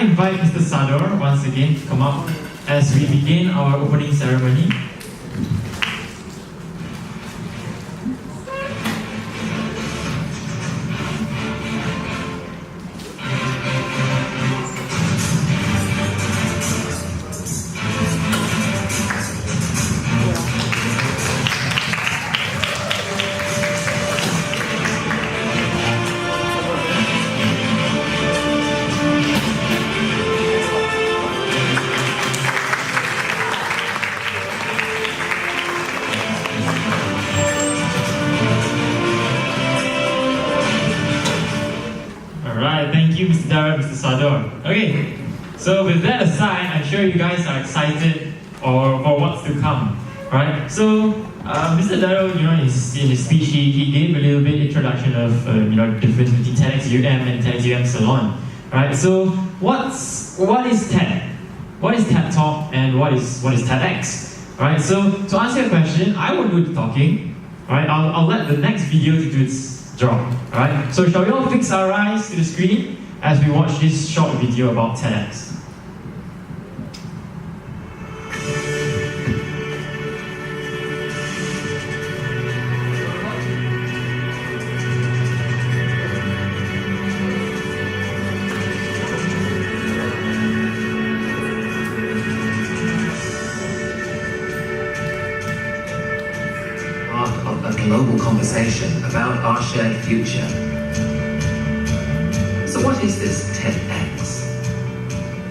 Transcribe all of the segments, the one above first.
I invite Mr. Sador once again to come up as we begin our opening ceremony. Mr. Sador. Okay, so with that aside, I'm sure you guys are excited for what's to come, right? So Mr. Daro, in his speech, he gave a little bit introduction of the difference between TEDxUM and TEDxUUMSalon, right? So what is TED? What is TED Talk and what is TEDx? Right? So to answer your question, I will do the talking. Right? I'll let the next video to do its job. Right? So shall we all fix our eyes to the screen as we watch this short video about TEDx. Part of a global conversation about our shared future. So what is this TEDx?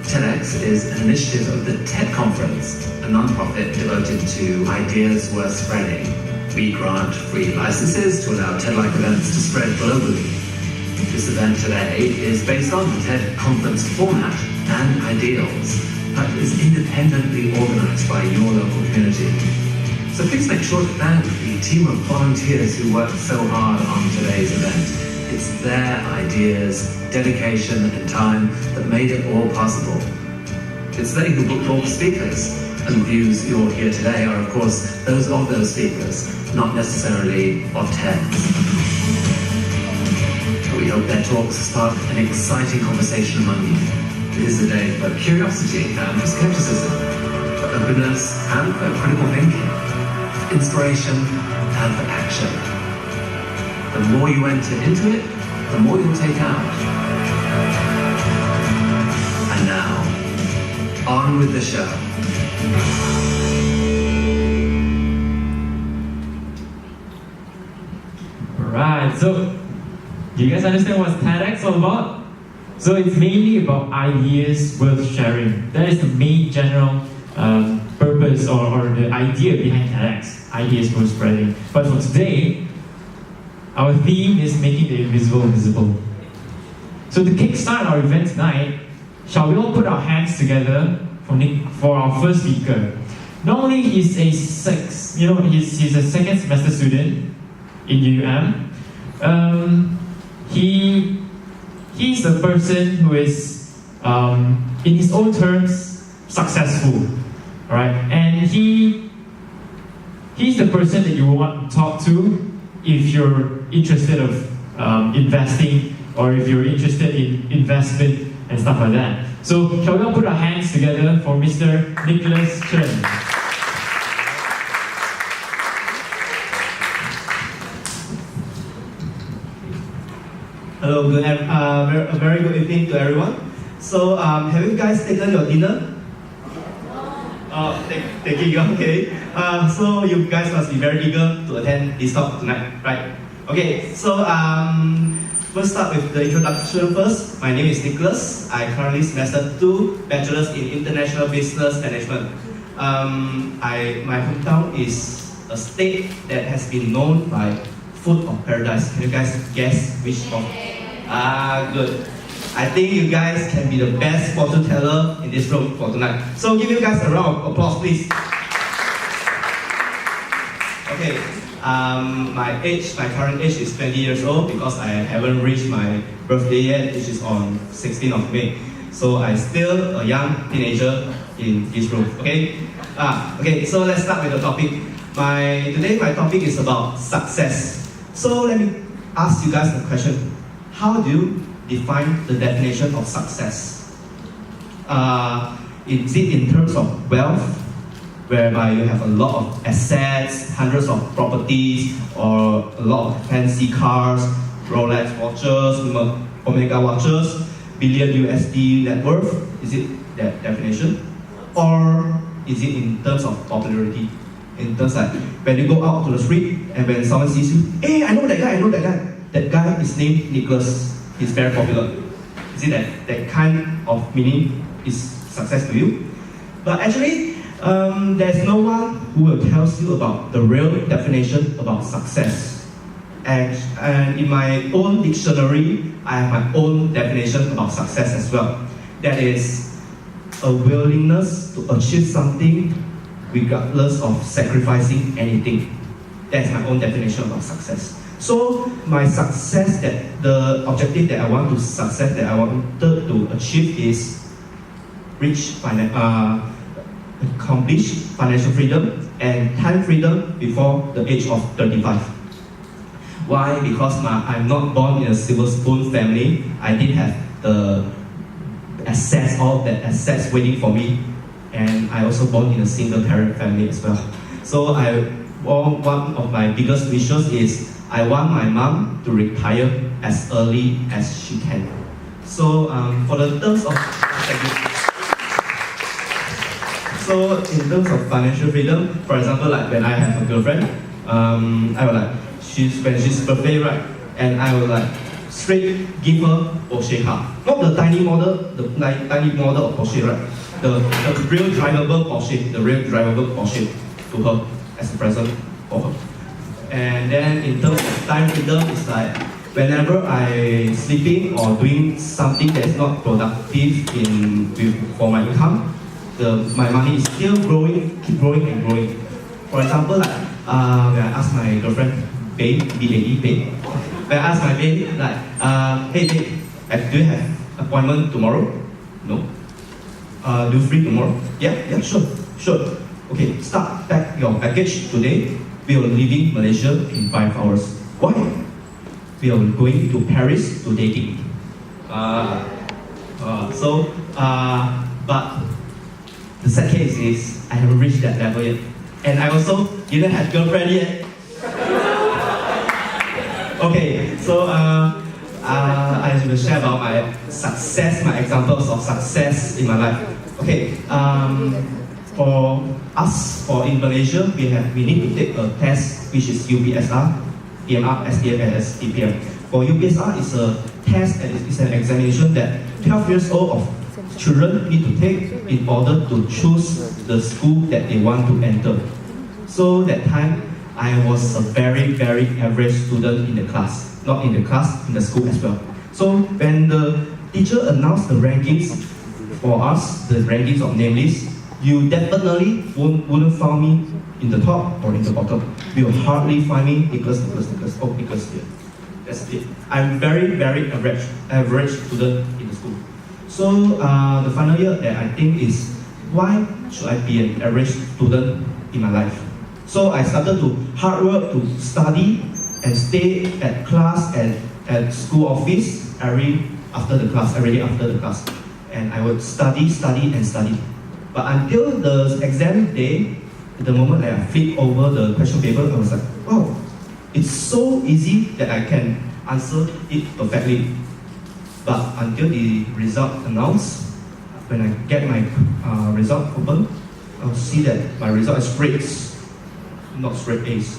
TEDx is an initiative of the TED Conference, a non-profit devoted to ideas worth spreading. We grant free licenses to allow TED-like events to spread globally. This event today is based on the TED Conference format and ideals, but is independently organized by your local community. So please make sure to thank the team of volunteers who worked so hard on today's event. It's their ideas, dedication and time that made it all possible. It's they who booked all the speakers, and the views you'll hear today are of course those of those speakers, not necessarily of TED. We hope their talks spark an exciting conversation among you. It is a day for curiosity and for skepticism, for openness and for critical thinking, for inspiration and for action. The more you enter into it, the more you'll take out. And now, on with the show. Alright, so do you guys understand what TEDx all about? So it's mainly about ideas worth sharing. That is the main general purpose or the idea behind TEDx, ideas worth spreading. But for today, our theme is making the invisible visible. So to kickstart our event tonight, shall we all put our hands together for our first speaker? Normally he's a he's a second semester student in UUM. He's a person who is in his own terms successful, right? And he's the person that you want to talk to if you're interested of investing or if you're interested in investment and stuff like that. So shall we all put our hands together for Mr. Nicholas Chern. Hello, a very good evening to everyone. So have you guys taken your dinner? Taking you, okay. So you guys must be very eager to attend this talk tonight, right? Okay, so we'll start with the introduction first. My name is Nicholas. I currently semester 2, Bachelor's in International Business Management. My hometown is a state that has been known by food of paradise. Can you guys guess which of? Good. I think you guys can be the best fortune teller in this room for tonight. So give you guys a round of applause, please. Okay, my current age is 20 years old because I haven't reached my birthday yet, which is on 16th of May. So I'm still a young teenager in this room, okay? Okay, so let's start with the topic. Today my topic is about success. So let me ask you guys a question. How do you define the definition of success? Is it in terms of wealth, whereby you have a lot of assets, hundreds of properties, or a lot of fancy cars, Rolex watches, Omega watches, billion USD net worth? Is it that definition? Or is it in terms of popularity? In terms like when you go out to the street and when someone sees you, hey, I know that guy, I know that guy. That guy is named Nicholas. He's very popular. Is it that kind of meaning is success to you? But actually, there's no one who will tell you about the real definition about success. And in my own dictionary, I have my own definition about success as well. That is a willingness to achieve something regardless of sacrificing anything. That's my own definition about success. So my success, the objective that I want to success that I wanted to achieve is accomplish financial freedom and time freedom before the age of 35. Why? Because I'm not born in a silver spoon family. I didn't have the assets, all the assets waiting for me, and I also born in a single parent family as well. So one of my biggest wishes is I want my mom to retire as early as she can. So for the terms of in terms of financial freedom, for example, like when I have a girlfriend, I will like when she's birthday, right, and I will like straight give her Porsche car, not the tiny model, of Porsche, right, the real drivable Porsche to her as a present for her. And then in terms of time freedom, it's like whenever I sleeping or doing something that is not productive for my income, my money is still keep growing and growing. For example, like when I ask my girlfriend, babe, B-A-E, babe, when I ask my babe, like, hey babe, do you have appointment tomorrow? No. Do you free tomorrow? Yeah, sure. Okay, start pack your package today. We are leaving Malaysia in 5 hours. Why? We are going to Paris to dating. But the sad case is I haven't reached that level yet, and I also didn't have girlfriend yet. Okay, so I will share about my success, my examples of success in my life. Okay, for us, in Malaysia, we need to take a test which is UPSR, PMR, SDM, and SDPM. For UPSR, it's a test and it's an examination that 12 years old of children need to take in order to choose the school that they want to enter. So that time, I was a very, very average student in the class. Not in the class, in the school as well. So when the teacher announced the rankings for us, the rankings of name list, you definitely wouldn't find me in the top or in the bottom. You will hardly find me Nicholas here. That's it. I'm very, very average student in the school. So the final year that I think is, why should I be an average student in my life? So I started to hard work to study and stay at class and at school office every day after the class. And I would study. But until the exam day, the moment I flip over the question paper, I was like, wow, it's so easy that I can answer it perfectly. But until the result announced, when I get my result open, I'll see that my result is straight. Not straight A's,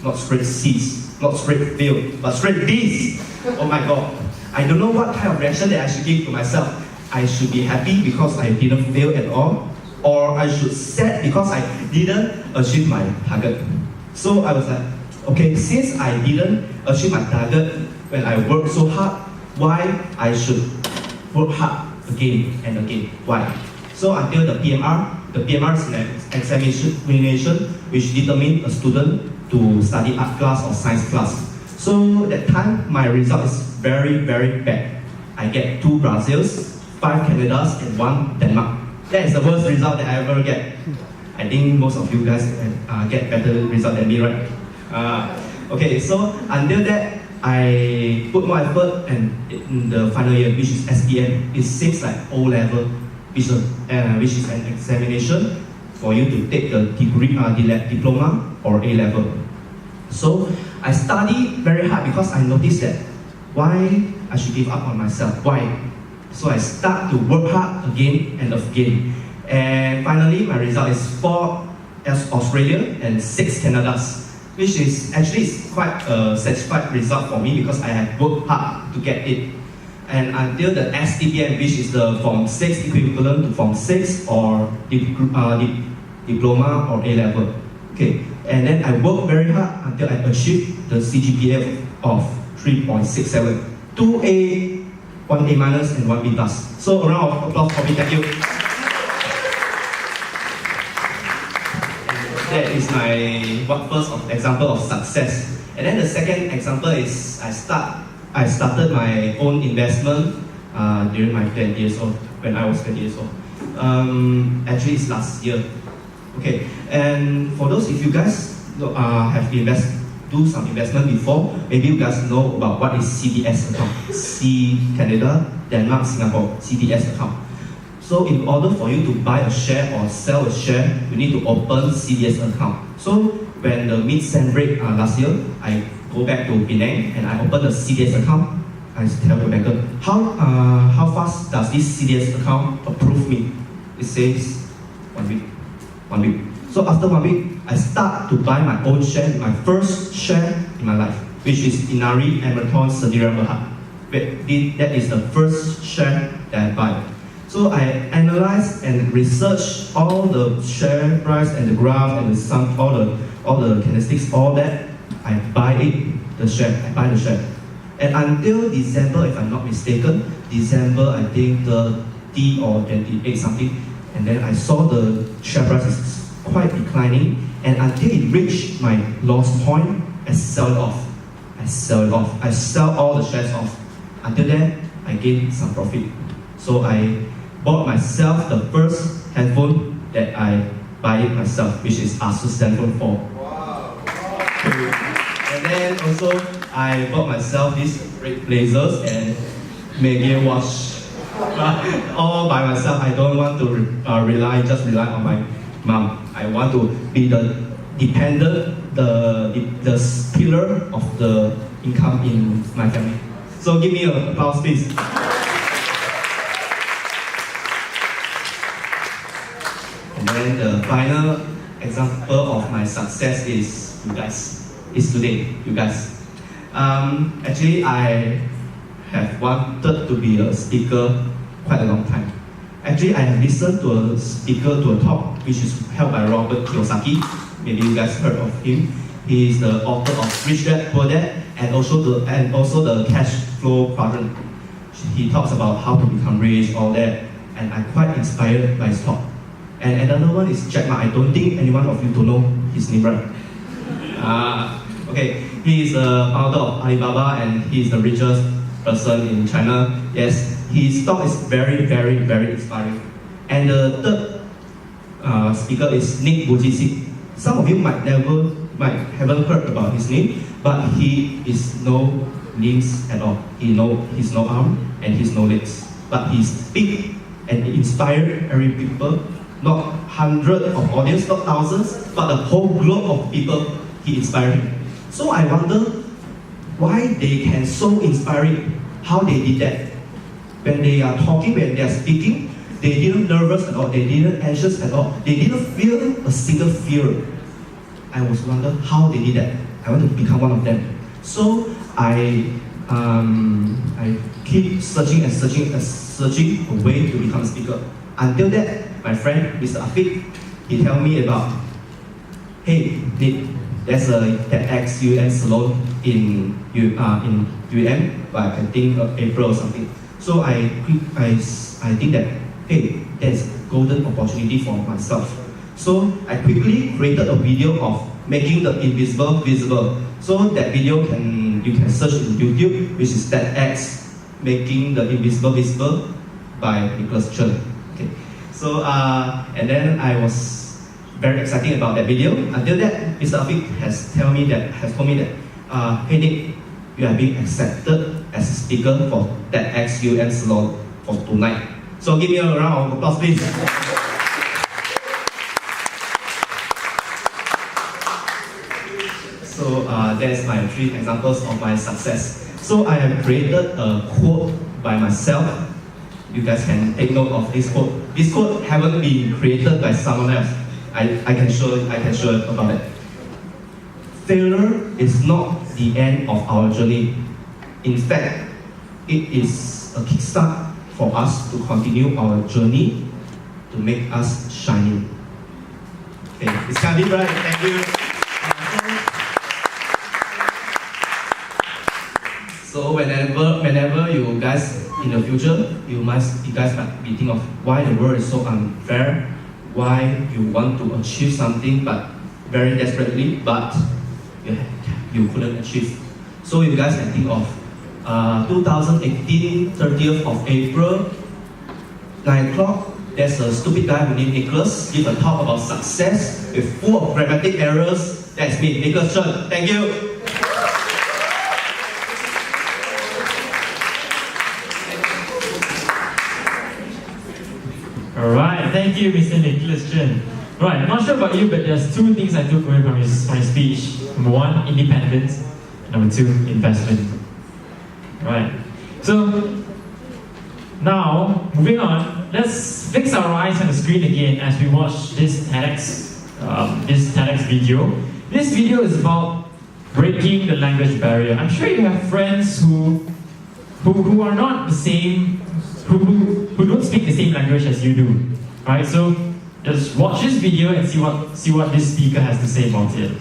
not straight C's, not straight fail, but straight B's. Oh my God. I don't know what kind of reaction that I should give to myself. I should be happy because I didn't fail at all, or I should sad because I didn't achieve my target. So I was like, okay, since I didn't achieve my target when I worked so hard, why I should work hard again and again? Why? So until the PMR is an examination which determines a student to study art class or science class. So that time my result is very, very bad. I get 2 Brazils, 5 Canadas, and 1 Denmark. That is the worst result that I ever get. I think most of you guys get better result than me, right? Okay, so until that, I put more effort, and in the final year, which is SPM, it seems like O level, which is an examination for you to take the degree, diploma or A level. So I studied very hard because I noticed that why I should give up on myself. Why? So I start to work hard again and again. And finally, my result is 4 as Australia and 6 Canadas, which is actually quite a satisfied result for me because I have worked hard to get it. And until the STPM, which is the Form 6 equivalent to Form 6 or diploma or A level. Okay, and then I worked very hard until I achieved the CGPA of 3.67, 2A, 1A minus, and 1B plus. So a round of applause for me, thank you. That is my first example of success. And then the second example is I started my own investment during my 20 years old, when I was 20 years old. Actually, it's last year. Okay, and for those, if you guys have do some investment before, maybe you guys know about what is CDS account. C Canada, Denmark, Singapore, CDS account. So in order for you to buy a share or sell a share, you need to open CDS account. So when the mid-sem break last year, I go back to Penang and I open the CDS account. I tell the banker, how fast does this CDS account approve me? It says 1 week. 1 week. So after 1 week, I start to buy my own share, my first share in my life, which is Inari Emerton Sedira Berhad. That is the first share that I buy. So I analyze and research all the share price and the graph and the sum, all the candlesticks, all that. I buy the share. And until December, if I'm not mistaken, December I think 30 or 28 something, and then I saw the share price is quite declining, and until it reached my loss point, I sell it off. I sell all the shares off. Until then, I gain some profit. So I bought myself the first handphone that I buy it myself, which is Asus Zenfone 4. Wow. And then also I bought myself these red blazers and Megan watch. All by myself. I don't want to rely on my mom. I want to be the dependent, the pillar of the income in my family. So give me an applause, please. And then the final example of my success is you guys. Is today, you guys. Actually, I have wanted to be a speaker quite a long time. Actually, I have listened to a talk which is held by Robert Kiyosaki. Maybe you guys heard of him. He is the author of Rich Dad Poor Dad and also the Cash Flow Quadrant. He talks about how to become rich, all that, and I'm quite inspired by his talk. And another one is Jack Ma. I don't think anyone of you don't know his name, right? Okay, he is the founder of Alibaba and he is the richest person in China. Yes, his talk is very, very, very inspiring. And the third speaker is Nick Vujicic. Some of you might haven't heard about his name, but he is no limbs at all. He's no arm and he's no legs. But he speaks and inspired every people, not hundreds of audience, not thousands, but the whole globe of people he inspired. So I wonder why they can so inspiring, how they did that. When they are talking, when they are speaking, they didn't nervous at all, they didn't anxious at all, they didn't feel a single fear. I was wondering how they did that. I want to become one of them. So I keep searching a way to become a speaker. Until that, my friend, Mr. Afiq, he tell me about, hey, Nick, there's a TEDxUUMSalon in UM, but I think April or something. So I think that, hey, there's golden opportunity for myself. So I quickly created a video of making the invisible visible. So that video you can search in YouTube, which is TEDx Making the Invisible Visible by Chern. Okay. So and then I was very excited about that video. Until that, Mr. Afiq has told me that, hey Nick, you are being accepted as a speaker for TEDxUUMSalon for tonight. So give me a round of applause, please. So that's my 3 examples of my success. So I have created a quote by myself. You guys can take note of this quote. This quote haven't been created by someone else. I can show about it. Failure is not the end of our journey. In fact, it is a kickstart for us to continue our journey to make us shining. Okay, it's coming right. Thank you. So whenever you guys in the future, you guys might be thinking of why the world is so unfair, why you want to achieve something but very desperately, but you couldn't achieve. So you guys can think of 2018, 30th of April, 9 o'clock. There's a stupid guy who named Nicholas give a talk about success with full of grammatic errors. That's me, Nicholas Chern. Thank you. Alright, thank you, Mr. Nicholas Chern. Right, not sure about you, but there's 2 things I took away from his speech. Number 1, independence. Number 2, investment. Right. So now, moving on, let's fix our eyes on the screen again as we watch this TEDx video. This video is about breaking the language barrier. I'm sure you have friends who are not the same, who don't speak the same language as you do. Right? So just watch this video and see what this speaker has to say about it.